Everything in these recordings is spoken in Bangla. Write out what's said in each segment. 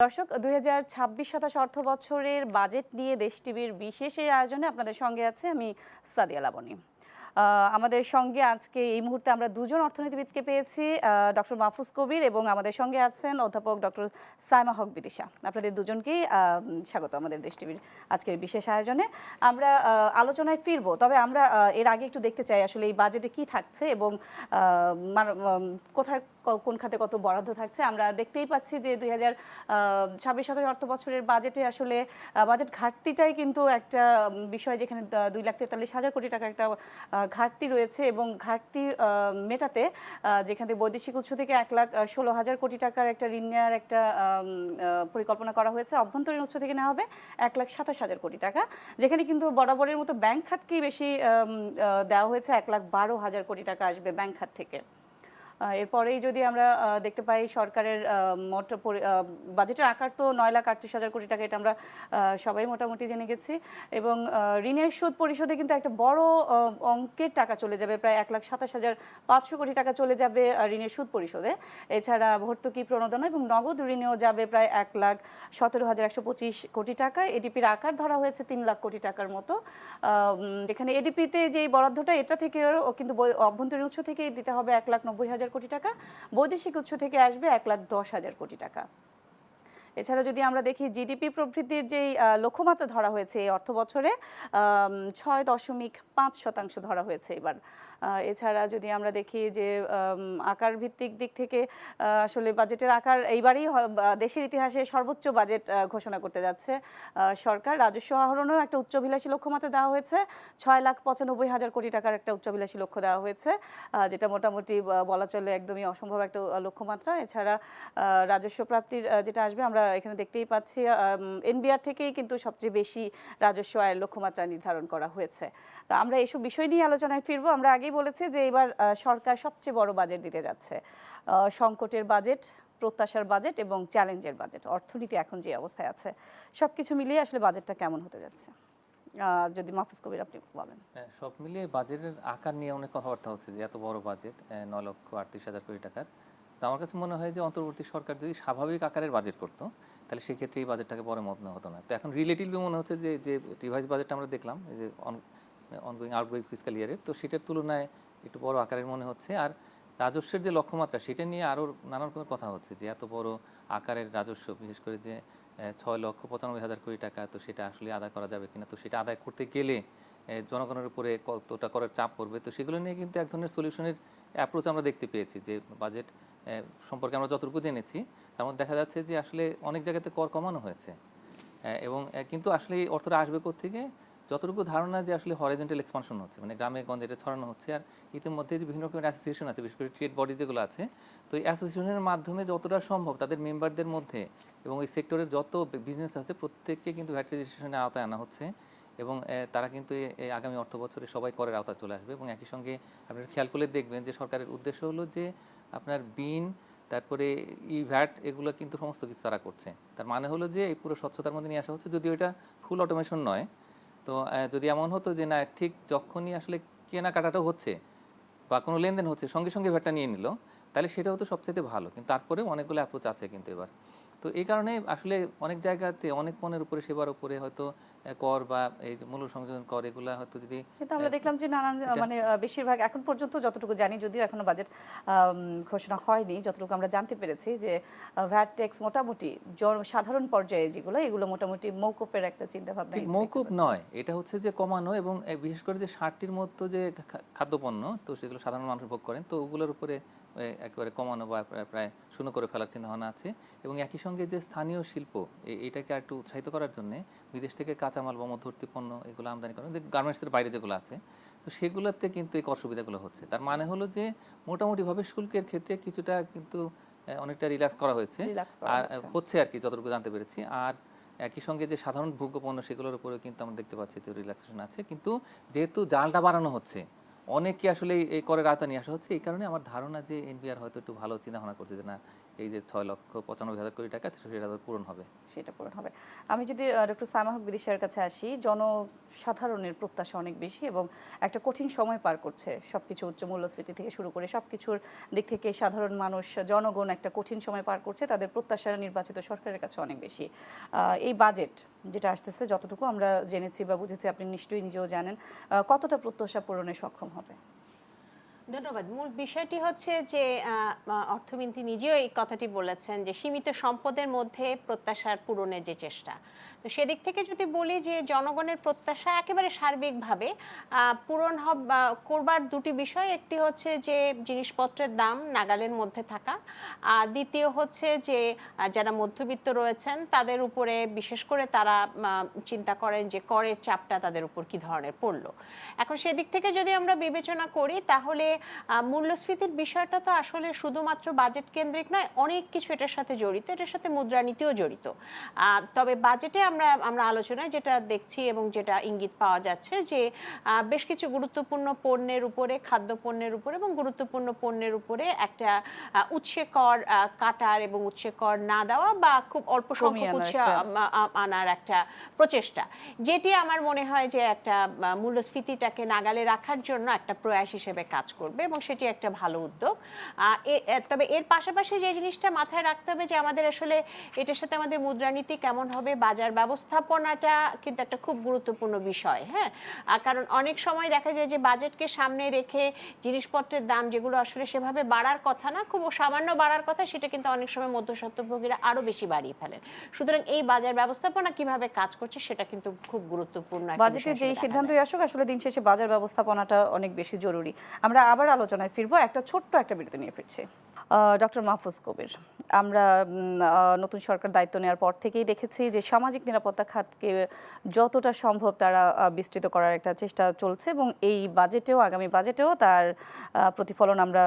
দর্শক ২০২৬-২৭ অর্থ বছরের বাজেট নিয়ে দেশ টিভির বিশেষের আয়োজনে আপনাদের সঙ্গে আছে আমি সাদিয়া লাবনী। আমাদের সঙ্গে আজকে এই মুহূর্তে আমরা দুজন অর্থনীতিবিদকে পেয়েছি, ডক্টর মাহফুজ কবির এবং আমাদের সঙ্গে আছেন অধ্যাপক ডক্টর সাইমা হক বিদিশা। আপনাদের দুজনকেই স্বাগত আমাদের দেশ টিভির আজকের বিশেষ আয়োজনে। আমরা আলোচনায় ফিরবো, তবে আমরা এর আগে একটু দেখতে চাই আসলে এই বাজেটে কি থাকছে এবং কোথায় কোন খাতে কত বরাদ্দ থাকছে। আমরা দেখতেই পাচ্ছি যে ২০২৬-২৭ অর্থ বছরের বাজেটে আসলে বাজেট ঘাটতিটাই কিন্তু একটা বিষয়, যেখানে ২,৪৩,০০০ কোটি টাকার একটা ঘাটতি রয়েছে এবং ঘাটতি মেটাতে যেখানে বৈদেশিক উৎস থেকে ১,১৬,০০০ কোটি টাকার একটা ঋণ নেওয়ার একটা পরিকল্পনা করা হয়েছে। অভ্যন্তরীণ উৎস থেকে নেওয়া হবে ১,২৭,০০০ কোটি টাকা, যেখানে কিন্তু বরাবরের মতো ব্যাংক খাতকেই বেশি দেওয়া হয়েছে। ১,১২,০০০ কোটি টাকা আসবে ব্যাংক খাত থেকে। এরপরেই যদি আমরা দেখতে পাই সরকারের মোট বাজেটের আকার তো ৯,৩৮,০০০ কোটি টাকা, এটা আমরা সবাই মোটামুটি জেনে গেছি। এবং ঋণের সুদ পরিশোধে কিন্তু একটা বড় অঙ্কের টাকা চলে যাবে, প্রায় ১,২৭,৫০০ কোটি টাকা চলে যাবে ঋণের সুদ পরিশোধে। এছাড়া ভর্তুকি প্রণোদনা এবং নগদ ঋণেও যাবে প্রায় ১,১৭,১২৫ কোটি টাকা। এডিপির আকার ধরা হয়েছে ৩ লাখ কোটি টাকার মতো, যেখানে এডিপিতে যেই বরাদ্দটা এটা থেকেও কিন্তু অভ্যন্তরীণ উৎস থেকেই দিতে হবে ১,৯০,০০০ কোটি টাকা, বৈদেশিক উৎস থেকে আসবে ১,১০,০০০ কোটি টাকা। এছাড়া যদি আমরা দেখি জিডিপি প্রবৃদ্ধির যেই লক্ষ্যমাত্রা ধরা হয়েছে এই অর্থ বছরে ৬.৫% ধরা হয়েছে এবার। এছাড়া যদি আমরা দেখি যে আকার ভিত্তিক দিক থেকে আসলে বাজেটের আকার এইবারই দেশের ইতিহাসে সর্বোচ্চ বাজেট ঘোষণা করতে যাচ্ছে সরকার। রাজস্ব আহরণেও একটা উচ্চাভিলাষী লক্ষ্যমাত্রা দেওয়া হয়েছে, ৬,৯৫,০০০ কোটি টাকার একটা উচ্চাভিলাষী লক্ষ্য দেওয়া হয়েছে, যেটা মোটামুটি বলা চলে একদমই অসম্ভব একটা লক্ষ্যমাত্রা। এছাড়া রাজস্ব প্রাপ্তির যেটা আসবে, আমরা এখানে দেখতেই পাচ্ছি এনবিআর থেকেই কিন্তু সবচেয়ে বেশি রাজস্ব আয়ের লক্ষ্যমাত্রা নির্ধারণ করা হয়েছে। তা আমরা এইসব বিষয় নিয়ে আলোচনায় ফিরবো। আমরা আগেই বলেছি যে এবার সরকার সবচেয়ে বড় বাজেট দিতে যাচ্ছে। সংকটের বাজেট, প্রত্যাশার বাজেট এবং চ্যালেঞ্জের বাজেট। অর্থনীতি এখন যে অবস্থায় আছে, সবকিছু মিলিয়ে আসলে বাজেটটা কেমন হতে যাচ্ছে, যদি মাহফুজ কবির আপনি বলেন। সব মিলিয়ে বাজেটের আকার নিয়ে অনেক কথাবার্তা হচ্ছে যে এত বড় বাজেট ৯,৩৮,০০০ কোটি টাকার। তো আমার কাছে মনে হয় যে অন্তর্বর্তী সরকার যদি স্বাভাবিক আকারের বাজেট করতো, তাহলে সেক্ষেত্রে এই বাজেটটাকে বড় মনে হতো না। তো এখন রিলেটিভলি মনে হচ্ছে যে যে রিভাইজ বাজেটটা আমরা দেখলাম, এই যে অনগোয়িং আউটগোয়িং ফিসক্যাল ইয়ারে, তো সেটার তুলনায় একটু বড় আকারের মনে হচ্ছে। আর রাজস্বের যে লক্ষ্যমাত্রা, সেটা নিয়ে আরও নানান রকমের কথা হচ্ছে যে এত বড় আকারের রাজস্ব, বিশেষ করে যে ৬,৯৫,০০০ কোটি টাকা, তো সেটা আসলে আদায় করা যাবে কিনা, তো সেটা আদায় করতে গেলে জনগণের উপরে কতটা করার চাপ পড়বে, তো সেগুলো নিয়ে কিন্তু এক ধরনের সলিউশনের অ্যাপ্রোচ আমরা দেখতে পেয়েছি। যে বাজেট সম্পর্কে আমরা যতটুকু জেনেছি, তার মধ্যে দেখা যাচ্ছে যে আসলে অনেক জায়গাতে কর কমানো হয়েছে, এবং কিন্তু আসলে এই অর্থটা আসবে কোত্থেকে, যতটুকু ধারণা যে আসলে হরাইজন্টাল এক্সপানশন হচ্ছে, মানে গ্রামে গঞ্জে এটা ছড়ানো হচ্ছে। আর ইতিমধ্যে যে বিভিন্ন রকমের অ্যাসোসিয়েশন আছে, বিশেষ করে ট্রেড বডি যেগুলো আছে, তো এই অ্যাসোসিয়েশনের মাধ্যমে যতটা সম্ভব তাদের মেম্বারদের মধ্যে এবং এই সেক্টরের যত বিজনেস আছে প্রত্যেককে কিন্তু ভ্যাট রেজিস্ট্রেশনের আওতায় আনা হচ্ছে, এবং তারা কিন্তু এই আগামী অর্থ বছরে সবাই করের আওতায় চলে আসবে। এবং একই সঙ্গে আপনারা খেয়াল করলে দেখবেন যে সরকারের উদ্দেশ্য হলো যে আপনার বিন, তারপরে ভ্যাট, এগুলো কিন্তু সমস্ত কিছু তারা করছে। তার মানে হলো যে এই পুরো স্বচ্ছতার মধ্যে নিয়ে আসা হচ্ছে, যদিও এটা ফুল অটোমেশন নয়। তো যদি এমন হতো যে না, ঠিক যখনই আসলে কেনাকাটাটা হচ্ছে বা কোনো লেনদেন হচ্ছে সঙ্গে সঙ্গে ভ্যাটটা নিয়ে নিল, তাহলে সেটা হতো সবচেয়ে ভালো। কিন্তু তারপরেও অনেকগুলো অ্যাপ্রোচ আছে কিন্তু এবার। তো এই কারণে আসলে অনেক জায়গাতে অনেক পণ্যের উপরে, সেবার উপরে হয়তো কর বা এই মূল্য সংযোজন কর, এগুলো হয়তো যদি, কিন্তু আমরা দেখলাম যে নানান মানে বেশিরভাগ এখন পর্যন্ত যতটুকু জানি, যদিও এখনো বাজেট ঘোষণা হয়নি, যতটুকু আমরা জানতে পেরেছি যে ভ্যাট ট্যাক্স মোটামুটি সাধারণ পর্যায়ে যেগুলো, এগুলো মোটামুটি মৌকুফের একটা চিন্তা ভাবনা। মৌকুফ নয়, এটা হচ্ছে যে কমানো, এবং বিশেষ করে যে 60টির মতো যে খাদ্যপণ্য, তো সেগুলো সাধারণ মানুষ ভোগ করেন, তো ওগুলোর উপরে একেবারে কমানো বা প্রায় শূন্য করে ফেলার চিন্তা ভাবনা আছে। এবং একই সঙ্গে যে স্থানীয় শিল্প, এইটাকে একটু উৎসাহিত করার জন্য বিদেশ থেকে কাঁচামাল বা মধ্যবর্তী পণ্য এগুলো আমদানি করেন, যে গার্মেন্টসের বাইরে যেগুলো আছে, তো সেগুলোতে কিন্তু এই কর সুবিধাগুলো হচ্ছে। তার মানে হলো যে মোটামুটিভাবে শুল্কের ক্ষেত্রে কিছুটা কিন্তু অনেকটা রিল্যাক্স করা হয়েছে, আর হচ্ছে আর কি, যতটুকু জানতে পেরেছি। আর একই সঙ্গে যে সাধারণ ভোগ্যপণ্য, সেগুলোর উপরেও কিন্তু আমরা দেখতে পাচ্ছি যে রিল্যাক্সেশন আছে। কিন্তু যেহেতু জালটা বাড়ানো হচ্ছে, অনেকে আসলে এই করের আওতা নিয়ে আসা হচ্ছে, এই কারণে আমার ধারণা যে এনবিআর হয়তো একটু ভালো চিন্তা ভাবনা করছে যে না, এই যে 6,95,000 কোটি টাকা সেটা পূরণ হবে। সেটা পূরণ হবে। আমি যদি ডক্টর সাইমা হক বিদিশার কাছে আসি, জনসাধারণের প্রত্যাশা অনেক বেশি এবং একটা কঠিন সময় পার করছে। সবকিছু উচ্চ মূল্যস্ফীতি থেকে শুরু করে সবকিছুর দিক থেকে সাধারণ মানুষ, জনগণ একটা কঠিন সময় পার করছে। তাদের প্রত্যাশা নির্বাচিত সরকারের কাছে অনেক বেশি। এই বাজেট যেটা আসতেছে, যতটুকু আমরা জেনেছি বা বুঝেছি, আপনি নিশ্চয়ই নিজেও জানেন, কতটা প্রত্যাশা পূরণে সক্ষম হবে? ধন্যবাদ। মূল বিষয়টি হচ্ছে যে অর্থমন্ত্রী নিজেও এই কথাটি বলেছেন যে সীমিত সম্পদের মধ্যে প্রত্যাশার পূরণের যে চেষ্টা। তো সেদিক থেকে যদি বলি যে জনগণের প্রত্যাশা একেবারে সার্বিকভাবে পূরণ করবার দুটি বিষয়, একটি হচ্ছে যে জিনিসপত্রের দাম নাগালের মধ্যে থাকা, দ্বিতীয় হচ্ছে যে যারা মধ্যবিত্ত রয়েছেন তাদের উপরে বিশেষ করে তারা চিন্তা করেন যে করের চাপটা তাদের উপর কি ধরনের পড়লো। এখন সেদিক থেকে যদি আমরা বিবেচনা করি তাহলে মূল্যস্ফীতির বিষয়টা তো আসলে শুধুমাত্র বাজেট কেন্দ্রিক নয়, অনেক কিছু এটার সাথে জড়িত, এটার সাথে মুদ্রানীতিও জড়িত। তবে বাজেটে আমরা আলোচনায় যেটা দেখছি এবং যেটা ইঙ্গিত পাওয়া যাচ্ছে যে বেশ কিছু গুরুত্বপূর্ণ পণ্যের উপরে, খাদ্য পণ্যের উপরে এবং গুরুত্বপূর্ণ পণ্যের উপরে একটা উৎসে কর কাটার এবং উৎসে কর না দেওয়া বা খুব অল্প সংখ্যক উৎসে আনার একটা প্রচেষ্টা, যেটি আমার মনে হয় যে একটা মূল্যস্ফীতিটাকে নাগালে রাখার জন্য একটা প্রয়াস হিসেবে কাজ করবে এবং সেটি একটা ভালো উদ্যোগ। তবে এর পাশাপাশি যে জিনিসটা মাথায় রাখতে হবে যে আমাদের আসলে এটার সাথে আমাদের মুদ্রানীতি কেমন হবে, বাজার ব্যবস্থাপনাটা কিন্তু একটা খুব গুরুত্বপূর্ণ বিষয়। হ্যাঁ, কারণ অনেক সময় দেখা যায় যে বাজেটকে সামনে রেখে জিনিসপত্রের দাম যেগুলো আসলে সেভাবে বাড়ার কথা না, খুব সামান্য বাড়ার কথা, সেটা কিন্তু অনেক সময় মধ্যস্বত্বভোগীরা আরো বেশি বাড়িয়ে ফেলেন। সুতরাং এই বাজার ব্যবস্থাপনা কিভাবে কাজ করছে সেটা কিন্তু খুব গুরুত্বপূর্ণ। বাজেটে যেই সিদ্ধান্তই আসুক, আসলে দিন শেষে বাজার ব্যবস্থাপনাটা অনেক বেশি জরুরি। আমরা আবার আলোচনায় ফিরবো, একটা ছোট্ট একটা বিরতি নিয়ে ফিরছি। ডক্টর মাহফুজ কবির, আমরা নতুন সরকার দায়িত্ব নেওয়ার পর থেকেই দেখেছি যে সামাজিক নিরাপত্তা খাতকে যতটা সম্ভব তারা বিস্তৃত করার একটা চেষ্টা চলছে এবং এই বাজেটেও, আগামী বাজেটেও তার প্রতিফলন আমরা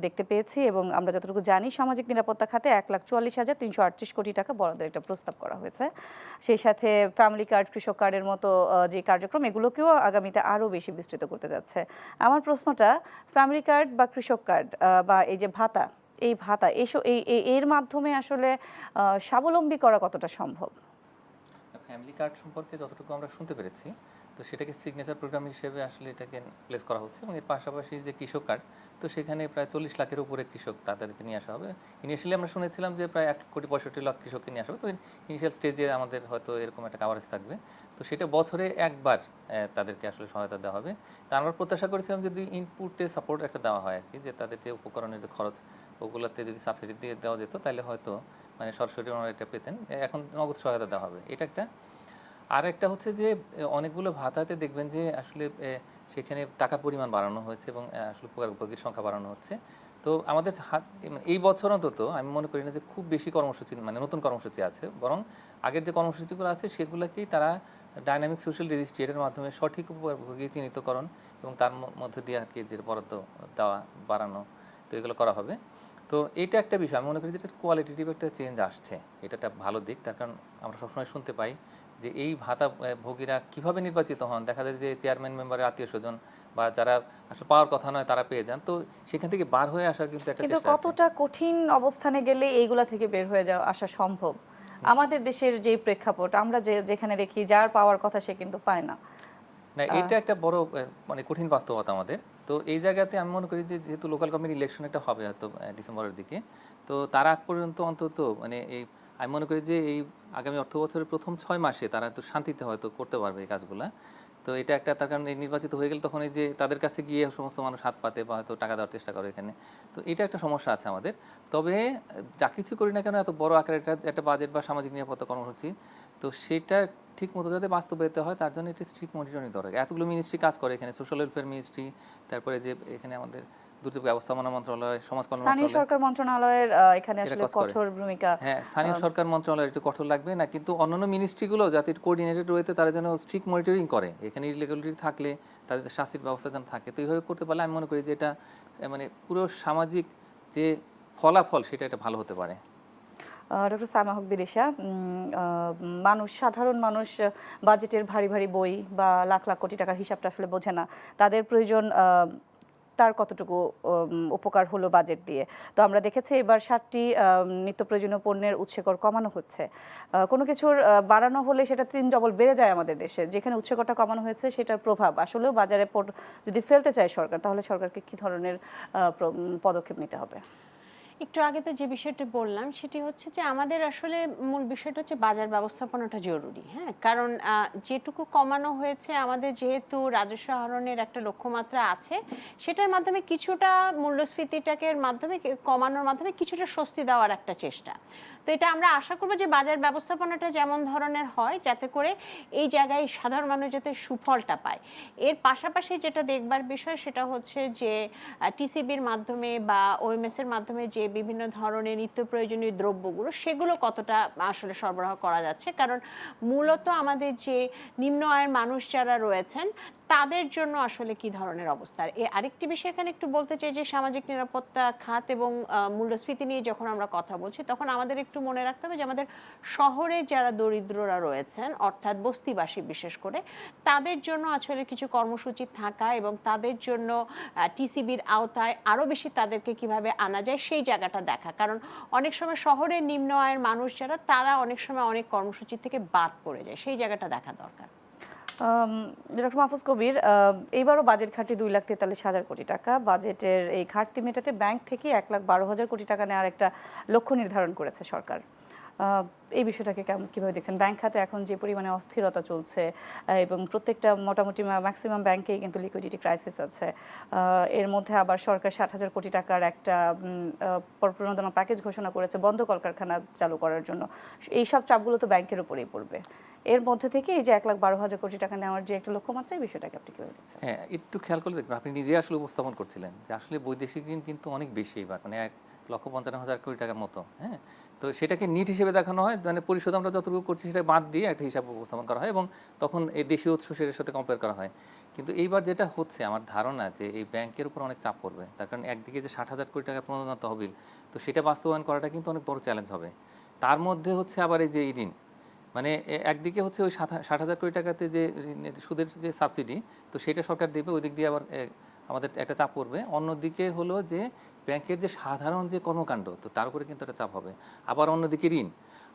দেখতে পেয়েছি। এবং আমরা যতটুকু জানি, সামাজিক নিরাপত্তা খাতে 1,44,338 কোটি টাকা বরাদ্দের একটা প্রস্তাব করা হয়েছে। সেই সাথে ফ্যামিলি কার্ড, কৃষক কার্ডের মতো যে কার্যক্রম, এগুলোকেও আগামীতে আরও বেশি বিস্তৃত করতে যাচ্ছে। আমার প্রশ্নটা, ফ্যামিলি কার্ড বা কৃষক কার্ড বা এই যে ভাতা, এই ভাতা এর মাধ্যমে আসলে স্বাবলম্বী করা কতটা সম্ভব? ফ্যামিলি কার্ড সম্পর্কে যতটুকু আমরা শুনতে পেরেছি, তো সেটাকে সিগনেচার প্রোগ্রাম হিসেবে আসলে এটাকে প্লেস করা হচ্ছে এবং এর পাশাপাশি যে কৃষক কার্ড, তো সেখানে প্রায় 40 লাখের উপরে কৃষক তাদেরকে নিয়ে আসা হবে। ইনিশিয়ালি আমরা শুনেছিলাম যে প্রায় 1,65,00,000 কৃষককে নিয়ে আসা হবে। তো ইনিশিয়াল স্টেজে আমাদের হয়তো এরকম একটা কাভারেজ থাকবে। তো সেটা বছরে একবার তাদেরকে আসলে সহায়তা দেওয়া হবে। তা আমরা প্রত্যাশা করেছিলাম যদি ইনপুটে সাপোর্ট একটা দেওয়া হয় আর কি, যে তাদের যে উপকরণের যে খরচ, ওগুলোতে যদি সাবসিডি দিয়ে দেওয়া যেত তাহলে হয়তো মানে সরাসরি ওনারা এটা পেতেন। এখন নগদ সহায়তা দেওয়া হবে, এটা একটা। আর একটা হচ্ছে যে অনেকগুলো ভাতাতে দেখবেন যে আসলে সেখানে টাকার পরিমাণ বাড়ানো হয়েছে এবং আসলে উপভোগীর সংখ্যা বাড়ানো হচ্ছে। তো আমাদের এই বছর অন্তত আমি মনে করি না যে খুব বেশি কর্মসূচি, মানে নতুন কর্মসূচি আছে, বরং আগের যে কর্মসূচিগুলো আছে সেগুলোকেই তারা ডাইনামিক সোশ্যাল রেজিস্ট্রেটের মাধ্যমে সঠিক উপভোগী চিহ্নিতকরণ এবং তার মধ্যে দিয়ে আর কি যে বরাদ্দ দেওয়া, বাড়ানো, তো এগুলো করা হবে। তো এইটা একটা বিষয় আমি মনে করি যে এটা কোয়ালিটিটিভ একটা চেঞ্জ আসছে, এটা একটা ভালো দিক। তার কারণ আমরা সবসময় শুনতে পাই যে এই ভাতা ভোগীরা কিভাবে নির্বাচিত হন, দেখা যায় যে চেয়ারম্যান মেম্বারের আত্মীয় স্বজন বা যারা আসলে পাওয়ার কথা নয় তারা পেয়ে যান। তো সেখান থেকে বার হয়ে আসার কিন্তু একটা চেষ্টা আছে। কতটা কঠিন অবস্থানে গেলে এইগুলা থেকে বের হয়ে যাওয়া আসা সম্ভব? আমাদের দেশের যে প্রেক্ষাপট, আমরা যেখানে দেখি যার পাওয়ার কথা সে কিন্তু পায় না। না, এটা একটা বড় মানে কঠিন বাস্তবতা আমাদের। তো এই জায়গাতে আমি মনে করি যে যেহেতু লোকাল গভর্নমেন্ট ইলেকশন একটা হবে হয়তো ডিসেম্বরের দিকে, তো তার আগ পর্যন্ত অন্তত মানে এই আমি মনে করি যে এই আগামী অর্থ বছরের প্রথম 6 মাসে তারা একটু শান্তিতে হয়তো করতে পারবে এই কাজগুলা। তো এটা একটা, তার কারণে নির্বাচিত হয়ে গেলে তখন এই যে তাদের কাছে গিয়ে সমস্ত মানুষ হাত পাতে বা হয়তো টাকা দেওয়ার চেষ্টা করে এখানে। তো এটা একটা সমস্যা আছে আমাদের। তবে যা কিছু করি না কেন, এত বড় আকারের একটা বাজেট বা সামাজিক নিরাপত্তা কর্মসূচি, তো সেটা ঠিক মতো যাতে বাস্তবায়িত হয় তার জন্য একটি স্ট্রিক্ট মনিটরিং দরকার। এতগুলো মিনিস্ট্রি কাজ করে এখানে, সোশ্যাল ওয়েলফেয়ার মিনিস্ট্রি, তারপরে যে এখানে আমাদের দুর্যোগ ব্যবস্থাপনা মন্ত্রণালয়, সমাজ কল্যাণ স্থানীয় মন্ত্রণালয়, সরকার মন্ত্রণালয়ের এখানে আসলে কঠোর ভূমিকা। হ্যাঁ, স্থানীয় সরকার মন্ত্রণালয় একটু কঠোর লাগবে না, কিন্তু অন্যান্য মিনিস্ট্রিগুলো যাতে কোঅর্ডিনেটেড ওয়েতে তারা যেন স্ট্রিক্ট মনিটরিং করে, এখানে ইরেগুলারিটি থাকলে তাদের শাস্তির ব্যবস্থা যেন থাকে। তো এইভাবে করতে পারলে আমি মনে করি যে এটা মানে পুরো সামাজিক যে ফলাফল সেটা একটা ভালো হতে পারে। ডক্টর সাইমা হক বিদিশা, সাধারণ মানুষ বাজেটের ভারী ভারী বই বা লাখ লাখ কোটি টাকার হিসাবটা আসলে বোঝে না। তাদের প্রয়োজন তার কতটুকু উপকার হলো বাজেট দিয়ে। তো আমরা দেখেছি এবার 7টি নিত্য প্রয়োজনীয় পণ্যের উৎসকর কমানো হচ্ছে। কোনো কিছুর বাড়ানো হলে সেটা 3 ডবল বেড়ে যায় আমাদের দেশে। যেখানে উৎসকরটা কমানো হয়েছে সেটার প্রভাব আসলেও বাজারে যদি ফেলতে চায় সরকার, তাহলে সরকারকে কি ধরনের পদক্ষেপ নিতে হবে? একটু আগে তো যে বিষয়টি বললাম সেটি হচ্ছে যে আমাদের আসলে মূল বিষয়টা হচ্ছে বাজার ব্যবস্থাপনাটা জরুরি, হ্যাঁ, কারণ যেটুকু কমানো হয়েছে আমাদের যেহেতু রাজস্ব আহরণের একটা লক্ষ্যমাত্রা আছে, সেটার মাধ্যমে কিছুটা মূল্যস্ফীতিটাকে মাধ্যমে কমানোর মাধ্যমে কিছুটা স্বস্তি দেওয়ার একটা চেষ্টা। তো এটা আমরা আশা করবো যে বাজার ব্যবস্থাপনাটা যেমন ধরনের হয় যাতে করে এই জায়গায় সাধারণ মানুষ যাতে সুফলটা পায়। এর পাশাপাশি যেটা দেখবার বিষয় সেটা হচ্ছে যে টিসিবির মাধ্যমে বা ওএমএস এর মাধ্যমে যে বিভিন্ন ধরনের নিত্য প্রয়োজনীয় দ্রব্যগুলো সেগুলো কতটা আসলে সরবরাহ করা যাচ্ছে, কারণ মূলত আমাদের যে নিম্ন আয়ের মানুষ যারা রয়েছেন তাদের জন্য আসলে কি ধরনের অবস্থা। আরেকটি বিষয় এখানে একটু বলতে চাই যে সামাজিক নিরাপত্তা খাত এবং মূল্যস্ফীতি নিয়ে যখন আমরা কথা বলছি তখন আমাদের একটু মনে রাখতে হবে যে আমাদের শহরে যারা দরিদ্ররা রয়েছেন অর্থাৎ বস্তিবাসী বিশেষ করে তাদের জন্য আসলে কিছু কর্মসূচি থাকা এবং তাদের জন্য টিসিবির আওতায় আরও বেশি তাদেরকে কিভাবে আনা যায় সেই জায়গাটা দেখা, কারণ অনেক সময় শহরের নিম্ন আয়ের মানুষ যারা তারা অনেক সময় অনেক কর্মসূচি থেকে বাদ পড়ে যায়, সেই জায়গাটা দেখা দরকার। ডক্টর মাহফুজ কবির, এইবারও বাজেট ঘাটতি 2,43,000 কোটি টাকা। বাজেটের এই ঘাটতি মেটাতে ব্যাংক থেকে 1,12,000 কোটি টাকা নেওয়ার একটা লক্ষ্য নির্ধারণ করেছে সরকার। এই বিষয়টাকে কিভাবে দেখছেন? ব্যাংক খাতে এখন যে পরিমাণে অস্থিরতা চলছে এবং প্রত্যেকটা মোটামুটি ম্যাক্সিমাম ব্যাংকেই কিন্তু লিকুইডিটি ক্রাইসিস আছে, এর মধ্যে আবার সরকার 60,000 কোটি টাকার একটা প্রণোদনা প্যাকেজ ঘোষণা করেছে বন্ধ কলকারখানা চালু করার জন্য। এই সব চাপগুলো তো ব্যাংকের উপরেই পড়বে। এর মধ্যে থেকে এই যে 1,12,000 কোটি টাকা নেওয়ার যে একটা লক্ষ্যমাত্রা, এই বিষয়টাকে আপনি কিভাবে দেখছেন? হ্যাঁ, একটু খেয়াল করে দেখবেন, আপনি নিজেই আসলে উপস্থাপন করছিলেন যে আসলে বৈদেশিক ঋণ কিন্তু অনেক বেশি এবার, মানে 1,55,000 কোটি টাকার মতো। হ্যাঁ, তো সেটাকে নিট হিসেবে দেখানো হয়, মানে পরিশোধ আমরা যতটুকু করছি সেটা বাদ দিয়ে একটা হিসাব উপস্থাপন করা হয় এবং তখন এই দেশীয় উৎস সেটার সাথে কম্পেয়ার করা হয়। কিন্তু এইবার যেটা হচ্ছে আমার ধারণা যে এই ব্যাংকের উপর অনেক চাপ পড়বে, তার কারণ একদিকে যে 60,000 কোটি টাকা প্রণোদনা তহবিল, তো সেটা বাস্তবায়ন করাটা কিন্তু অনেক বড় চ্যালেঞ্জ হবে। তার মধ্যে হচ্ছে আবার এই যে ঋণ, মানে একদিকে হচ্ছে ওই 60,000 কোটি টাকাতে যে সুদের যে সাবসিডি, তো সেটা সরকার দেবে, ওই দিক দিয়ে আবার আমাদের একটা চাপ পড়বে। অন্যদিকে হলো যে ব্যাংকের যে সাধারণ যে কর্মকাণ্ড, তো তার উপরে কিন্তু একটা চাপ হবে। আবার অন্যদিকে ঋণ,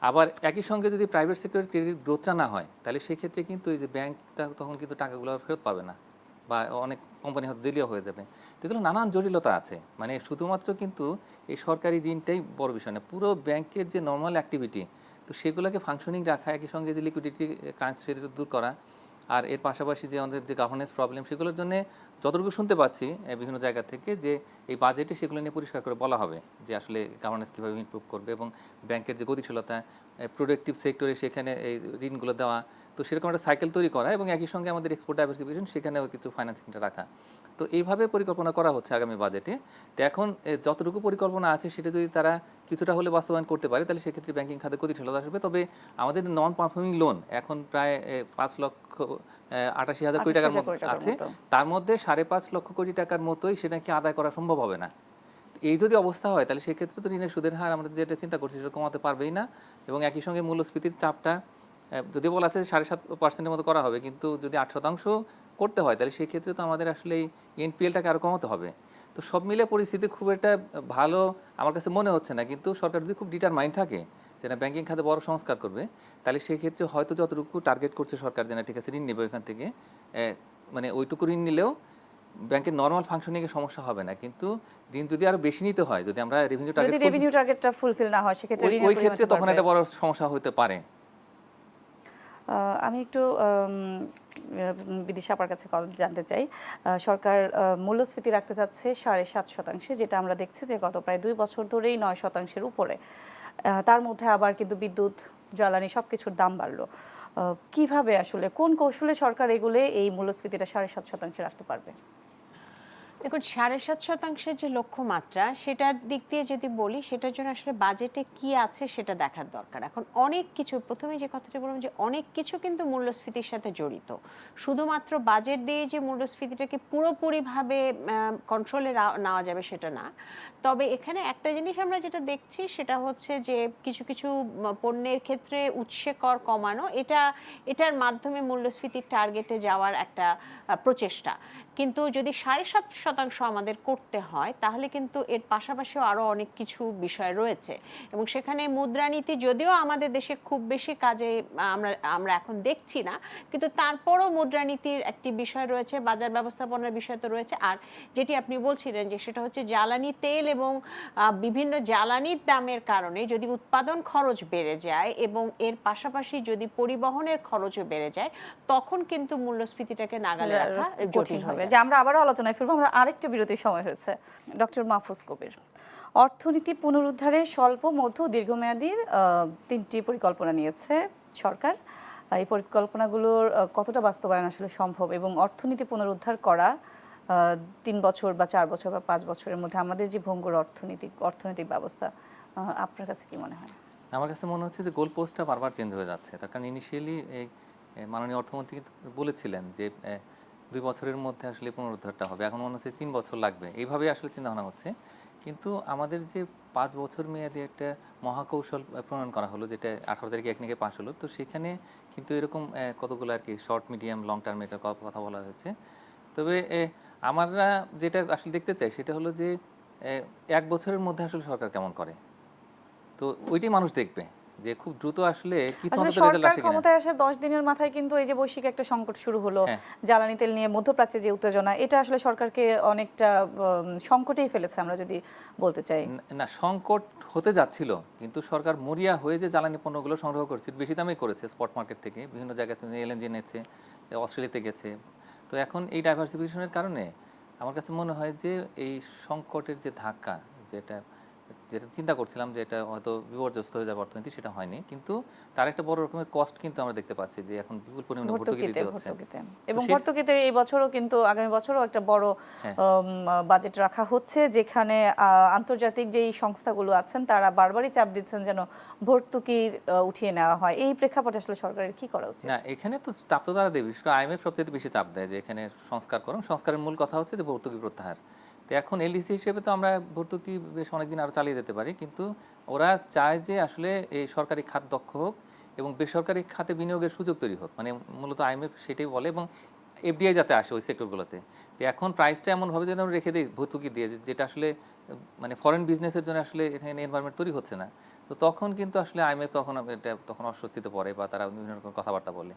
আবার একই সঙ্গে যদি প্রাইভেট সেক্টরের ক্রেডিট গ্রোথটা না হয় তাহলে সেক্ষেত্রে কিন্তু এই যে ব্যাংকটা তখন কিন্তু টাকাগুলো ফেরত পাবে না বা অনেক কোম্পানি হয়তো দিলীয় হয়ে যাবে। তো এগুলো নানান জটিলতা আছে, মানে শুধুমাত্র কিন্তু এই সরকারি ঋণটাই বড় বিষয় না, পুরো ব্যাংকের যে নর্মাল অ্যাক্টিভিটি, তো সেগুলোকে ফাংশনিং রাখা, একই সঙ্গে যে লিকুইডিটি ক্রাইসিস সেটা দূর করা, আর এর পাশাপাশি যে আমাদের যে গভর্নেন্স প্রবলেম, সেগুলোর জন্য যতটুকু শুনতে পাচ্ছি বিভিন্ন জায়গা থেকে যে এই বাজেটে সেগুলো নিয়ে পরিষ্কার করে বলা হবে যে আসলে গভর্নেন্স কীভাবে ইমপ্রুভ করবে এবং ব্যাংকের যে গতিশীলতা, প্রোডাক্টিভ সেক্টরে সেখানে এই ঋণগুলো দেওয়া, তো সেরকম একটা সাইকেল তৈরি করা এবং একই সঙ্গে আমাদের এক্সপোর্ট ডাইভার্সিফিকেশন সেখানেও কিছু ফাইন্যান্সিংটা রাখা। তো এইভাবে পরিকল্পনা করা হচ্ছে আগামী বাজেটে। তো এখন যতটুকু পরিকল্পনা আছে সেটা যদি তারা কিছুটা হলে বাস্তবায়ন করতে পারে তাহলে সেক্ষেত্রে ব্যাংকিং খাতে গতিশীলতা আসবে। তবে আমাদের নন পারফর্মিং লোন এখন প্রায় 5,88,000 কোটি টাকার মতো আছে, তার মধ্যে 5.5 লক্ষ কোটি টাকার মতোই সেটা কি আদায় করা সম্ভব হবে না। এই যদি অবস্থা হয় তাহলে সেক্ষেত্রে তো ঋণের সুদের হার আমরা যেটা চিন্তা করছি সেটা কমাতে পারবেই না এবং একই সঙ্গে মূল্যস্ফীতির চাপটা যদি বলা আছে 7.5% মতো করা হবে, কিন্তু যদি 8% করতে হয় তাহলে সেক্ষেত্রে তো আমাদের আসলে এই এনপিএলটাকে আরও কমাতে হবে। তো সব মিলে পরিস্থিতি খুব একটা ভালো আমার কাছে মনে হচ্ছে না, কিন্তু সরকার যদি খুব ডিটারমাইন্ড থাকে যে না ব্যাংকিং খাতে বড় সংস্কার করবে তাহলে সেক্ষেত্রে হয়তো যতটুকু টার্গেট করছে সরকার যে না ঠিক আছে ঋণ নেবে ওইখান থেকে, মানে ওইটুকু ঋণ নিলেও ব্যাংকের নর্মাল ফাংশনিংয়ের সমস্যা হবে না। কিন্তু ঋণ যদি আরো বেশি নিতে হয়, যদি আমরা রেভিনিউ টার্গেটটা ফুলফিল না হয় সেক্ষেত্রে ওই ক্ষেত্রে তখন একটা বড় সমস্যা হতে পারে। আমি একটু বিদিশা আপার কাছে জানতে চাই, সরকার মূল্যস্ফীতি রাখতে চাচ্ছে 7.5%, যেটা আমরা দেখছি যে গত প্রায় 2 বছর ধরেই 9%-এর উপরে। তার মধ্যে আবার কিন্তু বিদ্যুৎ, জ্বালানি সবকিছুর দাম বাড়লো। কিভাবে আসলে কোন কৌশলে সরকার এগুলো এই মূল্যস্ফীতিটা 7.5% রাখতে পারবে? দেখুন 7.5% যে লক্ষ্যমাত্রা সেটার দিক দিয়ে যদি বলি সেটার জন্য আসলে বাজেটে কি আছে সেটা দেখার দরকার। এখন অনেক কিছু, প্রথমে যে কথাটা বললাম যে অনেক কিছু কিন্তু মূল্যস্ফীতির সাথে জড়িত, শুধুমাত্র বাজেট দিয়ে যে মূল্যস্ফীতিটাকে পুরোপুরিভাবে কন্ট্রোলে নেওয়া যাবে সেটা না। তবে এখানে একটা জিনিস আমরা যেটা দেখছি সেটা হচ্ছে যে কিছু কিছু পণ্যের ক্ষেত্রে উৎসে কর কমানো, এটার মাধ্যমে মূল্যস্ফীতির টার্গেটে যাওয়ার একটা প্রচেষ্টা। কিন্তু যদি 7.5% শতাংশ আমাদের করতে হয়, তাহলে কিন্তু এর পাশাপাশিও আরও অনেক কিছু বিষয় রয়েছে। এবং সেখানে মুদ্রানীতি যদিও আমাদের দেশে খুব বেশি কাজে আমরা এখন দেখছি না, কিন্তু তারপরও মুদ্রানীতির একটি বিষয় রয়েছে, বাজার ব্যবস্থাপনার বিষয় তো রয়েছে। আর যেটি আপনি বলছিলেন যে সেটা হচ্ছে জ্বালানি তেল এবং বিভিন্ন জ্বালানির দামের কারণে যদি উৎপাদন খরচ বেড়ে যায় এবং এর পাশাপাশি যদি পরিবহনের খরচও বেড়ে যায়, তখন কিন্তু মূল্যস্ফীতিটাকে নাগালে রাখা কঠিন জটিল হবে। হবে। যে আমরা আবারও আলোচনায় ফিরবো, আমরা আরেকটা বিরতির সময় হয়েছে। ডক্টর মাহফুজ কবির, অর্থনীতি পুনরুদ্ধারে স্বল্প, মধ্য ও দীর্ঘমেয়াদী 3টি পরিকল্পনা নিয়েছে সরকার। এই পরিকল্পনাগুলোর কতটা বাস্তবায়ন আসলে সম্ভব, এবং অর্থনীতি পুনরুদ্ধার করা 3 বছর বা 4 বছর বা 5 বছরের মধ্যে আমাদের যে ভঙ্গুর অর্থনৈতিক ব্যবস্থা, আপনার কাছে কি মনে হয়? আমার কাছে মনে হচ্ছে যে গোল পোস্টটা বারবার চেঞ্জ হয়ে যাচ্ছে। তার কারণ ইনিশিয়ালি এই মাননীয় অর্থমন্ত্রী কিন্তু বলেছিলেন যে 2 বছরের মধ্যে আসলে পুনরুদ্ধারটা হবে, এখন মনে হচ্ছে 3 বছর লাগবে, এইভাবেই আসলে চিন্তা ভাবনা হচ্ছে। কিন্তু আমাদের যে 5 বছর মেয়াদী একটা মহাকৌশল প্রণয়ন করা হলো, যেটা 18 তারিখে একনিকে পাশ হলো, তো সেখানে কিন্তু এরকম কতগুলো আর কি শর্ট, মিডিয়াম, লং টার্ম এটার কথা বলা হয়েছে। তবে আমরা যেটা আসলে দেখতে চাই সেটা হলো যে 1 বছরের মধ্যে আসলে সরকার কেমন করে, তো ওইটাই মানুষ দেখবে যে খুব দ্রুত আসলে কিছু আসলে অন্তত রেজাল্ট সরকার আসে কিনা। ক্ষমতায় আসার 10 দিনের মাথায় কিন্তু এই যে বৈশ্বিক একটা সংকট শুরু হলো, হ্যাঁ। জ্বালানি তেল নিয়ে মধ্যপ্রাচ্যে যে উত্তেজনা, এটা আসলে সরকারকে অনেকটা সংকটেই ফেলেছে আমরা যদি বলতে চাই। না, সংকট হতে যাচ্ছিল, কিন্তু সরকার মরিয়া হয়ে যে জ্বালানি পণ্যগুলো সংগ্রহ করছে, বেশি দামেই করেছে স্পট মার্কেট থেকে, বিভিন্ন জায়গা থেকে এলএনজি এনেছে, অস্ট্রেলিয়াতে গেছে। তো এখন এই ডাইভার্সিফিকেশনের কারণে আমার কাছে মনে হয় যে এই সংকটের যে ধাক্কা, যেটা যেটা চিন্তা করছিলাম যে এটা হয়তো বিপর্যস্ত হয়ে যাবে অর্থনীতি, সেটা হয়নি। কিন্তু তার একটা বড় রকমের কস্ট কিন্তু আমরা দেখতে পাচ্ছি যে এখন বিপুল পরিমাণে ভর্তুকি দিতে হচ্ছে। এবং ভর্তুকিতে এই বছরও কিন্তু আগামী বছরও একটা বড় হ্যাঁ। বাজেট রাখা হচ্ছে, যেখানে আন্তর্জাতিক যেই সংস্থাগুলো আছেন তারা বারবারই চাপ দিচ্ছেন যেন ভর্তুকি উঠিয়ে নেওয়া হয়। এই প্রেক্ষাপটে আসলে সরকারের কি করা উচিত? না, এখানে তো চাপ তো তারা দেবে, বিশেষ করে আইএমএফ সবচেয়ে বেশি চাপ দেয় যে এখানে সংস্কার করুন। সংস্কারের মূল কথা হচ্ছে যে ভর্তুকি প্রত্যাহার। তো এখন এলডিসি হিসেবে তো আমরা ভর্তুকি বেশ অনেকদিন আরও চালিয়ে যেতে পারি, কিন্তু ওরা চায় যে আসলে এই সরকারি খাত দক্ষ হোক এবং বেসরকারি খাতে বিনিয়োগের সুযোগ তৈরি হোক, মানে মূলত আইএমএফ সেটাই বলে, এবং এফডিআই যাতে আসে ওই সেক্টরগুলোতে। তো এখন প্রাইসটা এমনভাবে যেন আমরা রেখে দিই ভর্তুকি দিয়ে, যেটা আসলে মানে ফরেন বিজনেসের জন্য আসলে এখানে এনভায়রনমেন্ট তৈরি হচ্ছে না। তো তখন কিন্তু আসলে আইএমএফ তখন অস্বস্তিতে পড়ে বা তারা বিভিন্ন রকম কথাবার্তা বলে।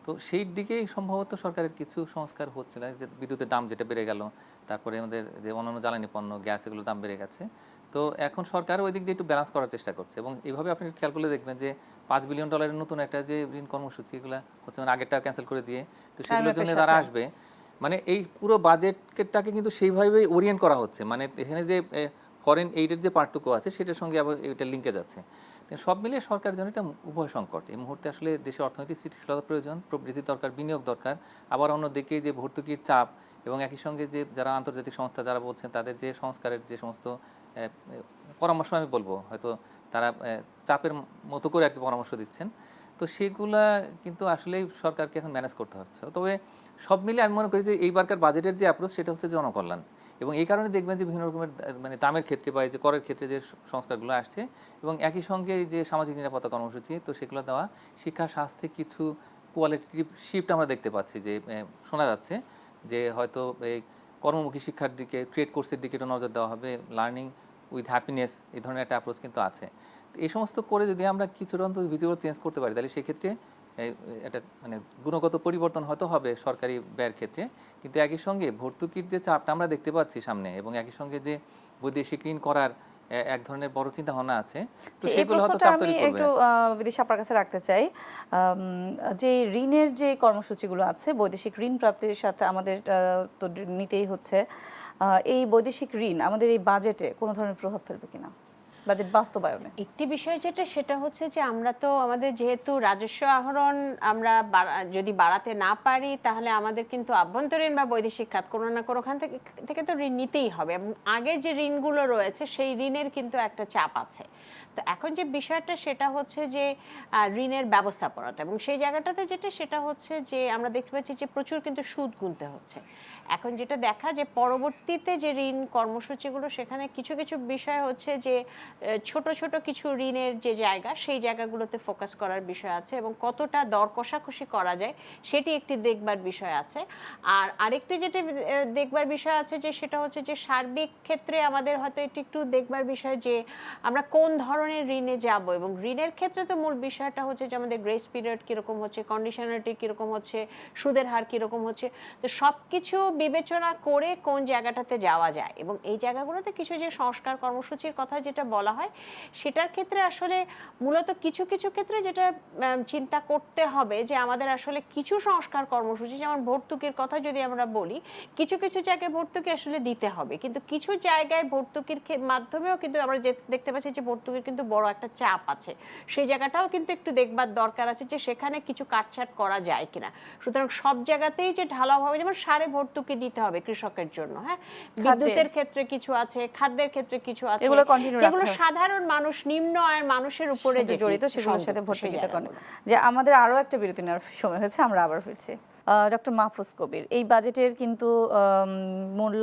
তো সেই দিকেই সম্ভবত সরকারের কিছু সংস্কার হচ্ছে না, যে বিদ্যুতের দাম যেটা বেড়ে গেল, তারপরে আমাদের যে অন্যান্য জ্বালানি পণ্য, গ্যাস, এগুলোর দাম বেড়ে গেছে। তো এখন সরকার ওই দিক দিয়ে একটু ব্যালেন্স করার চেষ্টা করছে, এবং এইভাবে আপনি খেয়াল করলে দেখবেন যে $5 বিলিয়ন নতুন একটা যে ঋণ কর্মসূচি, এগুলো হচ্ছে মানে আগেরটা ক্যান্সেল করে দিয়ে, তো সেগুলোর জন্য তারা আসবে। মানে এই পুরো বাজেটটাকে কিন্তু সেইভাবেই ওরিয়েন্ট করা হচ্ছে, মানে এখানে যে ফরেন এইডের যে পার্টটুকু আছে সেটার সঙ্গে আবার এটা লিঙ্কেজ আছে। সব মিলিয়ে সরকারের জন্য এটা উভয় সংকট। এই মুহূর্তে আসলে দেশের অর্থনৈতিক স্থিতিশীলতা প্রয়োজন, প্রবৃদ্ধি দরকার, বিনিয়োগ দরকার, আবার অন্যদিকে যে ভর্তুকির চাপ, এবং একই সঙ্গে যে যারা আন্তর্জাতিক সংস্থা যারা বলছেন তাদের যে সংস্কারের যে সমস্ত পরামর্শ, আমি বলবো হয়তো তারা চাপের মতো করে আর কি পরামর্শ দিচ্ছেন, তো সেগুলা কিন্তু আসলেই সরকারকে এখন ম্যানেজ করতে হচ্ছে। তবে সব মিলে আমি মনে করি যে এইবারকার বাজেটের যে অ্যাপ্রোচ সেটা হচ্ছে জনকল্যাণ, এবং এই কারণে দেখবেন যে বিভিন্ন রকমের মানে দামের ক্ষেত্রে বা এই যে করের ক্ষেত্রে যে সংস্কারগুলো আসছে, এবং একই সঙ্গে যে সামাজিক নিরাপত্তা কর্মসূচি, তো সেগুলো দেওয়া, শিক্ষা স্বাস্থ্যে কিছু কোয়ালিটিভ শিফট আমরা দেখতে পাচ্ছি, যে শোনা যাচ্ছে যে হয়তো এই কর্মমুখী শিক্ষার দিকে, ট্রেড কোর্সের দিকে একটু নজর দেওয়া হবে, লার্নিং উইথ হ্যাপিনেস, এই ধরনের একটা অ্যাপ্রোচ কিন্তু আছে। তো এই সমস্ত করে যদি আমরা কিছুটা অন্তত ভিজুয়াল চেঞ্জ করতে পারি, তাহলে সেক্ষেত্রে এটা মানে গুণগত পরিবর্তন হয়তো হবে সরকারি ব্যয়ের ক্ষেত্রে। কিন্তু একই সঙ্গে ভর্তুকির যে চাপটা আমরা দেখতে পাচ্ছি সামনে, এবং একই সঙ্গে যে বৈদেশিক ঋণ করার এক ধরনের বড় চিন্তা ভাবনা আছে, তো এই সেগুলো হয়তো প্রশ্নটা চাপ আমি তৈরি করবে। একটু বিদিশা আপনার কাছে রাখতে চাই। যে ঋণের যে কর্মসূচিগুলো আছে, বৈদেশিক ঋণ প্রাপ্তির সাথে আমাদের তো নিতেই হচ্ছে, এই বৈদেশিক ঋণ আমাদের এই বাজেটে কোনো ধরনের প্রভাব ফেলবে কিনা, বাজেট বাস্তবায়নে? একটি বিষয় যেটা, সেটা হচ্ছে যে আমরা তো আমাদের যেহেতু রাজস্ব আহরণ আমরা যদি বাড়াতে না পারি, তাহলে আমাদের কিন্তু আভ্যন্তরীণ বা বৈদেশিক খাত কোনো না কোনোখান থেকে তো ঋণ নিতেই হবে, এবং আগে যে ঋণগুলো রয়েছে সেই ঋণের কিন্তু একটা চাপ আছে। তো এখন যে বিষয়টা সেটা হচ্ছে যে ঋণের ব্যবস্থাপনাটা, এবং সেই জায়গাটাতে যেটা সেটা হচ্ছে যে আমরা দেখতে পাচ্ছি যে প্রচুর কিন্তু সুদ গুনতে হচ্ছে। এখন যেটা দেখা যে পরবর্তীতে যে ঋণ কর্মসূচিগুলো, সেখানে কিছু কিছু বিষয় হচ্ছে যে ছোট ছোট কিছু ঋণের যে জায়গা সেই জায়গাগুলোতে ফোকাস করার বিষয় আছে এবং কতটা দর কষাকষি করা যায় সেটি একটি দেখবার বিষয় আছে। আর আরেকটি যেটি দেখবার বিষয় আছে যে সেটা হচ্ছে যে সার্বিক ক্ষেত্রে আমাদের হয়তো একটু দেখবার বিষয় যে আমরা কোন ধরনের ঋণে যাব, এবং ঋণের ক্ষেত্রে তো মূল বিষয়টা হচ্ছে যে আমাদের গ্রেস পিরিয়ড কীরকম হচ্ছে, কন্ডিশনালিটি কীরকম হচ্ছে, সুদের হার কীরকম হচ্ছে। তো সব কিছু বিবেচনা করে কোন জায়গাটাতে যাওয়া যায় এবং এই জায়গাগুলোতে কিছু যে সংস্কার কর্মসূচির কথা যেটা বলা হয় সেটার ক্ষেত্রে আসলে মূলত কিছু কিছু ক্ষেত্রে যেটা চিন্তা করতে হবে যে আমাদের আসলে কিছু সংস্কার কর্মসূচি, যেমন ভর্তুকির কথা যদি আমরা বলি, কিছু কিছু জায়গায় ভর্তুকি আসলে দিতে হবে, কিন্তু কিছু জায়গায় ভর্তুকির মাধ্যমেও কিন্তু আমরা দেখতে পাচ্ছি যে ভর্তুকির কিন্তু বড় একটা চাপ আছে, সেই জায়গাটাও কিন্তু একটু দেখবার দরকার আছে যে সেখানে কিছু কাটছাট করা যায় কিনা। সুতরাং সব জায়গাতেই যে ঢালাওভাবে, যেমন সারে ভর্তুকি দিতে হবে কৃষকের জন্য, হ্যাঁ, বিদ্যুতের ক্ষেত্রে কিছু আছে, খাদ্যের ক্ষেত্রে কিছু আছে, যেগুলো সাধারণ মানুষ, নিম্ন আয়ের মানুষের উপরে যে জড়িত, সেগুলোর সাথে ভর্তুকিটা করে। যে আমাদের আরো একটা বিরতি নেওয়ার সময় হয়েছে, আমরা আবার ফিরছি। ডক্টর মাহফুজ কবির, এই বাজেটের কিন্তু মূল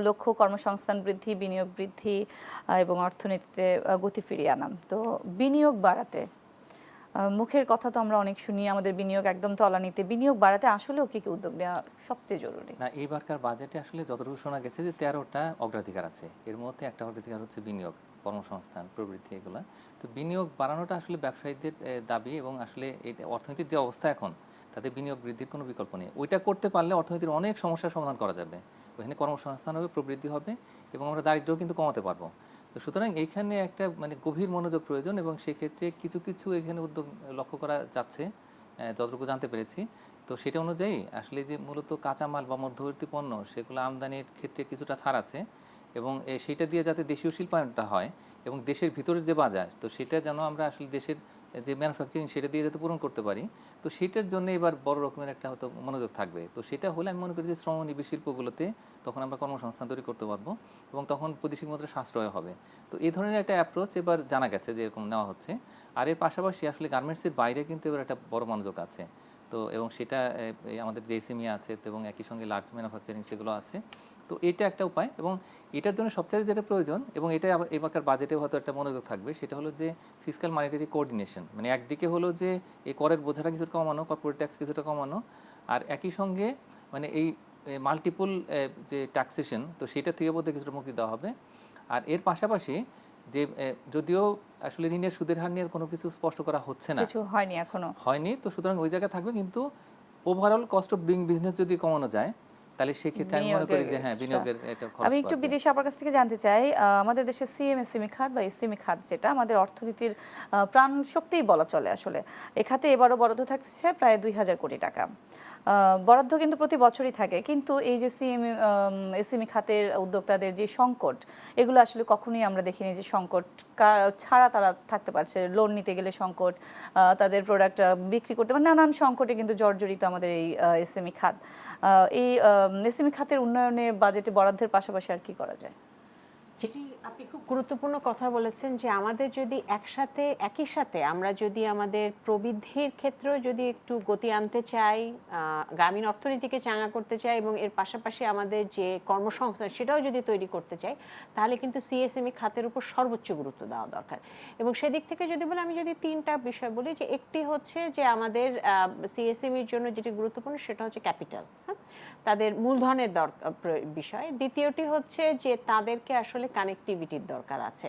লক্ষ্য কর্মসংস্থান বৃদ্ধি, বিনিয়োগ বৃদ্ধি এবং অর্থনীতিতে গতি ফিরিয়ে আনা। তো বিনিয়োগ বাড়াতে মুখের কথা তো আমরা অনেক শুনি, আমাদের বিনিয়োগ একদম তলানিতে, বিনিয়োগ বাড়াতে আসলেও কি কি উদ্যোগ নেওয়া সবচেয়ে জরুরি? না, এইবারকার বাজেটে আসলে যতটুকু শোনা গেছে যে 13টা অগ্রাধিকার আছে, এর মধ্যে একটা অগ্রাধিকার হচ্ছে বিনিয়োগ, কর্মসংস্থান, প্রবৃদ্ধি, এগুলা। তো বিনিয়োগ বাড়ানোটা আসলে ব্যবসায়ীদের দাবি, এবং আসলে অর্থনীতির যে অবস্থা এখন তাতে বিনিয়োগ বৃদ্ধির কোনো বিকল্প নেই। ওইটা করতে পারলে অর্থনীতির অনেক সমস্যার সমাধান করা যাবে, ওইখানে কর্মসংস্থান হবে, প্রবৃদ্ধি হবে, এবং আমরা দারিদ্র্য কিন্তু কমাতে পারবো। তো সুতরাং এইখানে একটা গভীর মনোযোগ প্রয়োজন, এবং সেক্ষেত্রে কিছু কিছু এখানে উদ্যোগ লক্ষ্য করা যাচ্ছে যতটুকু জানতে পেরেছি। তো সেটা অনুযায়ী আসলে যে মূলত কাঁচামাল বা মধ্যবর্তী পণ্য সেগুলো আমদানির ক্ষেত্রে কিছুটা ছাড় আছে, এবং সেইটা দিয়ে যাতে দেশীয় শিল্পায়নটা হয় এবং দেশের ভিতরের যে বাজার, তো সেটা যেন আমরা আসলে দেশের যে ম্যানুফ্যাকচারিং সেটা দিয়ে যাতে পূরণ করতে পারি, তো সেটার জন্য এবার বড় রকমের একটা হয়তো মনোযোগ থাকবে। তো সেটা হলে আমি মনে করি যে শ্রমনিবিড় শিল্পগুলোতে তখন আমরা কর্মসংস্থান তৈরি করতে পারবো, এবং তখন বৈদেশিক মুদ্রা সাশ্রয় হবে। তো এই ধরনের একটা অ্যাপ্রোচ এবার জানা গেছে যে এরকম নেওয়া হচ্ছে। আর এর পাশাপাশি আসলে গার্মেন্টসের বাইরে কিন্তু এবার একটা বড় মনোযোগ আছে। তো এবং সেটা আমাদের যে এসএমই আছে এবং একই সঙ্গে লার্জ ম্যানুফ্যাকচারিং সেগুলো আছে। তো এটা একটা উপায়, এবং এটার জন্য সবচেয়ে যেটা প্রয়োজন, এবং এটা এবারকার বাজেটে হয়তো একটা মনোযোগ থাকবে, সেটা হলো যে ফিসক্যাল মনিটারি কোঅর্ডিনেশন। একদিকে হলো যে এই করের বোঝাটা কিছুটা কমানো, কর্পোরেট ট্যাক্স কিছুটা কমানো, আর একই সঙ্গে এই মাল্টিপল যে ট্যাক্সেশন, তো সেটা থেকে বোধ কিছুটা মুক্তি দেওয়া হবে। আর এর পাশাপাশি যে যদিও আসলে ঋণের সুদের হার নিয়ে কোনো কিছু স্পষ্ট করা হচ্ছে না, কিছু হয়নি, এখনো হয়নি, তো সুতরাং ওই জায়গায় থাকবে, কিন্তু overall cost of doing business যদি কমানো যায় তাহলে সেক্ষেত্রে আমি মনে করি যে হ্যাঁ, বিনিয়োগের একটা খরচ। আমি একটু বিদেশি আপনার কাছ থেকে জানতে চাই, আমাদের দেশে সিএমএসএমই খাত বা এসএমই খাত, যেটা আমাদের অর্থনীতির প্রাণ শক্তিই বলা চলে, আসলে এ খাতে এবারও বরাদ্দ থাকছে প্রায় 2000 কোটি টাকা। বরাদ্দ কিন্তু প্রতি বছরই থাকে, কিন্তু এই যে এসএমই খাতের উদ্যোক্তাদের যে সংকট, এগুলো আসলে কখনোই আমরা দেখিনি যে সংকট ছাড়া তারা থাকতে পারছে। লোন নিতে গেলে সংকট, তাদের প্রোডাক্ট বিক্রি করতে, নানান সংকটে কিন্তু জর্জরিত আমাদের এই এসএমই খাত। এই এসএমই খাতের উন্নয়নে বাজেটে বরাদ্দের পাশাপাশি আর কি করা যায়? যেটি আপনি খুব গুরুত্বপূর্ণ কথা বলেছেন যে আমাদের যদি একই সাথে আমরা যদি আমাদের প্রবৃদ্ধির ক্ষেত্রেও যদি একটু গতি আনতে চাই, গ্রামীণ অর্থনীতিকে চাঙ্গা করতে চাই, এবং এর পাশাপাশি আমাদের যে কর্মসংস্থান সেটাও যদি তৈরি করতে চাই, তাহলে কিন্তু সিএসএমই খাতের উপর সর্বোচ্চ গুরুত্ব দেওয়া দরকার। এবং সেদিক থেকে যদি বলি, আমি যদি 3টা বিষয় বলি, যে একটি হচ্ছে যে আমাদের সিএসএমইর জন্য যেটি গুরুত্বপূর্ণ সেটা হচ্ছে ক্যাপিটাল, হ্যাঁ, তাদের মূলধনের বিষয়। দ্বিতীয়টি হচ্ছে যে তাদেরকে আসলে কানেক্টিভিটির দরকার আছে,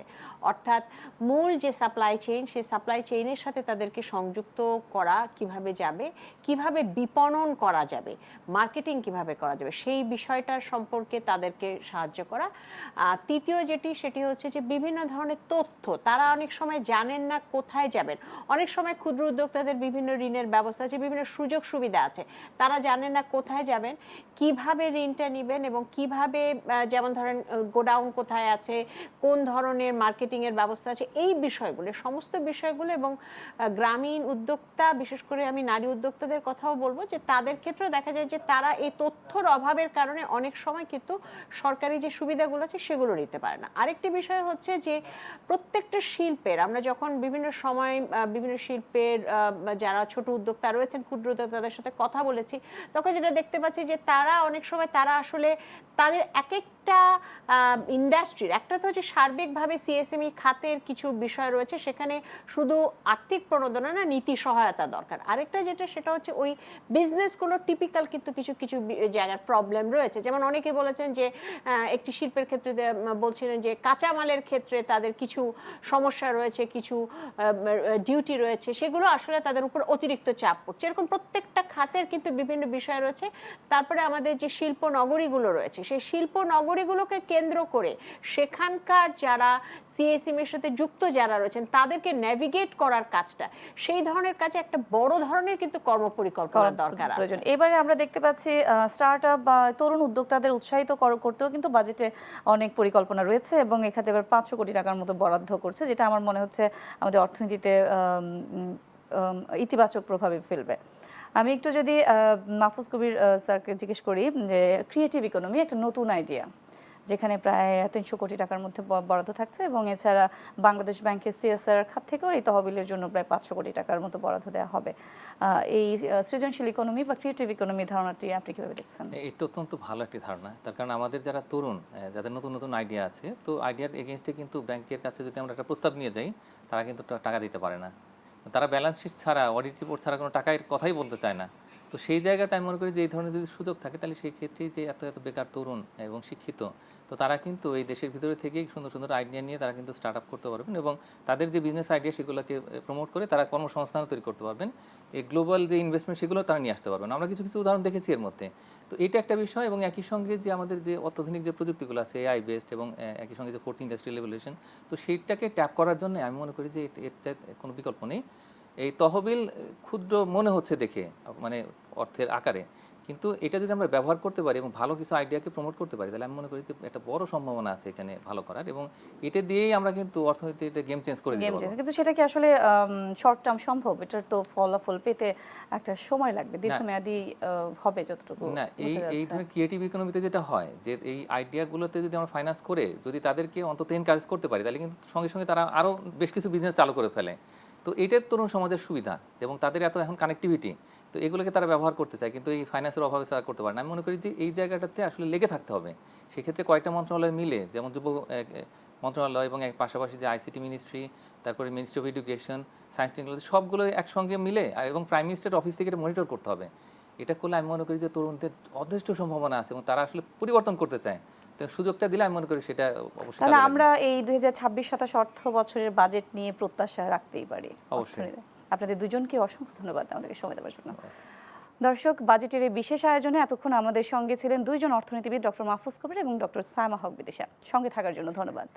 অর্থাৎ মূল যে সাপ্লাই চেইন, সেই সাপ্লাই চেইনের সাথে তাদেরকে সংযুক্ত করা কিভাবে যাবে, কিভাবে বিপণন করা যাবে, মার্কেটিং কিভাবে করা যাবে, সেই বিষয়টার সম্পর্কে তাদেরকে সাহায্য করা। তৃতীয় সেটি হচ্ছে যে বিভিন্ন ধরনের তথ্য, তারা অনেক সময় জানেন না কোথায় যাবেন। অনেক সময় ক্ষুদ্র উদ্যোক্তাদের বিভিন্ন ঋণের ব্যবস্থা আছে, বিভিন্ন সুযোগ সুবিধা আছে, তারা জানেন না কোথায় যাবেন, কিভাবে ঋণটা নেবেন, এবং কিভাবে, যেমন ধরেন গোডাউন কোথায় আছে, কোন ধরনের মার্কেটিং এর ব্যবস্থা আছে, এই বিষয়গুলো, সমস্ত বিষয়গুলো। এবং গ্রামীণ উদ্যোক্তা, বিশেষ করে আমি নারী উদ্যোক্তাদের কথাও বলবো, যে তাদের ক্ষেত্রেও দেখা যায় যে তারা এই তথ্যর অভাবের কারণে অনেক সময় কিন্তু সরকারি যে সুবিধাগুলো আছে সেগুলো নিতে পারে না। আরেকটি বিষয় হচ্ছে যে প্রত্যেকটা শিল্পের, আমরা যখন বিভিন্ন সময় বিভিন্ন শিল্পের যারা ছোট উদ্যোক্তা রয়েছেন, ক্ষুদ্র উদ্যোক্তাদের সাথে কথা বলেছি, তখন যেটা দেখতে পাচ্ছি যে তারা অনেক সময় তারা আসলে তাদের এক একটা ইন্ডাস্ট্রির, একটা তো হচ্ছে সার্বিকভাবে সিএসএমই খাতের কিছু বিষয় রয়েছে, সেখানে শুধু আর্থিক প্রণোদনা না, নীতি সহায়তা দরকার। আরেকটা যেটা, সেটা হচ্ছে ওই বিজনেসগুলো টিপিক্যাল কিন্তু কিছু কিছু জায়গার প্রবলেম রয়েছে। যেমন অনেকে বলেছেন যে একটি শিল্পের ক্ষেত্রে বলছিলেন যে কাঁচামালের ক্ষেত্রে তাদের কিছু সমস্যা রয়েছে, কিছু ডিউটি রয়েছে, সেগুলো আসলে তাদের উপর অতিরিক্ত চাপ পড়ছে। এরকম প্রত্যেকটা খাতের কিন্তু বিভিন্ন বিষয় রয়েছে। তারপরে আমাদের যে শিল্প নগরীগুলো রয়েছে, সেই শিল্প নগরীগুলোকে কেন্দ্র করে সেখানকার যারা সিএসএম এর সাথে যুক্ত যারা রয়েছেন তাদেরকে নেভিগেট করার কাজটা, সেই ধরনের কাজে একটা বড় ধরনের কিন্তু কর্মপরিকল্পনার দরকার আছে। এবারে আমরা দেখতে পাচ্ছি স্টার্টআপ বা তরুণ উদ্যোক্তাদের উৎসাহিত করতেও কিন্তু বাজেটে অনেক পরিকল্পনা রয়েছে এবং এখানে এবার 500 কোটি টাকার মতো বরাদ্দ করছে, যেটা আমার মনে হচ্ছে আমাদের অর্থনীতিতে ইতিবাচক প্রভাবে ফেলবে। আমি একটু যদি মাহফুজ কবির স্যারকে জিজ্ঞেস করি যে ক্রিয়েটিভ ইকোনমি একটা নতুন আইডিয়া, যেখানে প্রায় 300 কোটি টাকার মধ্যে বরাদ্দ থাকছে এবং এছাড়া বাংলাদেশ ব্যাংকের সিএসআর খাত থেকেও এই তহবিলের জন্য প্রায় 500 কোটি টাকার মতো বরাদ্দ দেওয়া হবে। এই সৃজনশীল ইকোনমি বা ক্রিয়েটিভ ইকোনমি ধারণাটি আপনি কিভাবে দেখছেন? এটা অত্যন্ত ভালো একটি ধারণা, তার কারণ আমাদের যারা তরুণ, যাদের নতুন নতুন আইডিয়া আছে, তো আইডিয়ার এগেনস্টে কিন্তু ব্যাংকের কাছে যদি আমরা একটা প্রস্তাব নিয়ে যাই, তারা কিন্তু টাকা দিতে পারে না। তারা ব্যালেন্স শিট ছাড়া, অডিট রিপোর্ট ছাড়া কোনো টাকার কথাই বলতে চায় না। তো সেই জায়গাতে আমি মনে করি যে এই ধরনের যদি সুযোগ থাকে, তাহলে সেই ক্ষেত্রেই যে এত এত বেকার তরুণ এবং শিক্ষিত, তো তারা কিন্তু এই দেশের ভিতরে থেকেই সুন্দর সুন্দর আইডিয়া নিয়ে তারা কিন্তু স্টার্ট আপ করতে পারবেন এবং তাদের যে বিজনেস আইডিয়া সেগুলোকে প্রমোট করে তারা কর্মসংস্থান তৈরি করতে পারবেন। এই গ্লোবাল যে ইনভেস্টমেন্ট সেগুলো তারা নিয়ে আসতে পারবেন। আমরা কিছু কিছু উদাহরণ দেখেছি এর মধ্যে। তো এটা একটা বিষয় এবং একই সঙ্গে যে আমাদের যে অত্যাধুনিক যে প্রযুক্তিগুলো আছে এআই বেসড এবং একই সঙ্গে যে 4th ইন্ডাস্ট্রিয়াল রেভলিউশন, তো সেইটাকে ট্যাপ করার জন্য আমি মনে করি যে এর কোনো বিকল্প নেই। এই তহবিল ক্ষুদ্র মনে হচ্ছে দেখে, মানে অর্থের আকারে, কিন্তু এটা যদি আমরা ব্যবহার করতে পারি এবং ভালো কিছু আইডিয়াকে প্রমোট করতে পারি, তাহলে আমি মনে করি যে একটা বড় সম্ভাবনা আছে এখানে ভালো করার এবং এটা দিয়েই আমরা কিন্তু অর্থনীতিতে গেম চেঞ্জ করে দিতে পারবো। কিন্তু সেটা কি আসলে শর্ট টার্ম সম্ভব? এটার তো ফলাফল পেতে একটা সময় লাগবে, দীর্ঘমেয়াদী হবে যতটুকু না। এই ধরনের ক্রিয়েটিভ ইকোনমিতে যেটা হয় যে এই আইডিয়াগুলোতে যদি আমরা ফাইন্যান্স করে যদি তাদেরকে অন্তত এনকারেজ করতে পারি, তাহলে কিন্তু সঙ্গে সঙ্গে তারা আরও বেশ কিছু বিজনেস চালু করে ফেলে। তো এটার তরুণ সমাজের সুবিধা এবং তাদের এত এখন কানেক্টিভিটি, তো এগুলোকে তারা ব্যবহার করতে চায়, কিন্তু এই ফাইন্যান্সের অভাবে তারা করতে পারে না। আমি মনে করি যে এই জায়গাটাতে আসলে লেগে থাকতে হবে। সেক্ষেত্রে কয়েকটা মন্ত্রণালয় মিলে, যেমন যুব মন্ত্রণালয় এবং পাশাপাশি যে আইসিটি মিনিস্ট্রি, তারপরে ministry of education, science technology, সবগুলো একসঙ্গে মিলে এবং প্রাইম মিনিস্টার অফিস থেকে এটা মনিটর করতে হবে। এটা করলে আমি মনে করি যে তরুণদের যথেষ্ট সম্ভাবনা আছে এবং তারা আসলে পরিবর্তন করতে চায়। তো সুযোগটা দিলে আমি মনে করি সেটা অবশ্যই। তাহলে আমরা এই 2026-27 অর্থ বছরের বাজেট নিয়ে প্রত্যাশা রাখতেই পারি। অবশ্যই। আপনাদের দুজনকে অসংখ্য ধন্যবাদ আমাদেরকে সময় দেওয়ার জন্য। দর্শক, বাজেটের এই বিশেষ আয়োজনে এতক্ষণ আমাদের সঙ্গে ছিলেন দুইজন অর্থনীতিবিদ, ডক্টর মাহফুজ কবির এবং ডক্টর সায়মা হক বিদিশা। সঙ্গে থাকার জন্য ধন্যবাদ।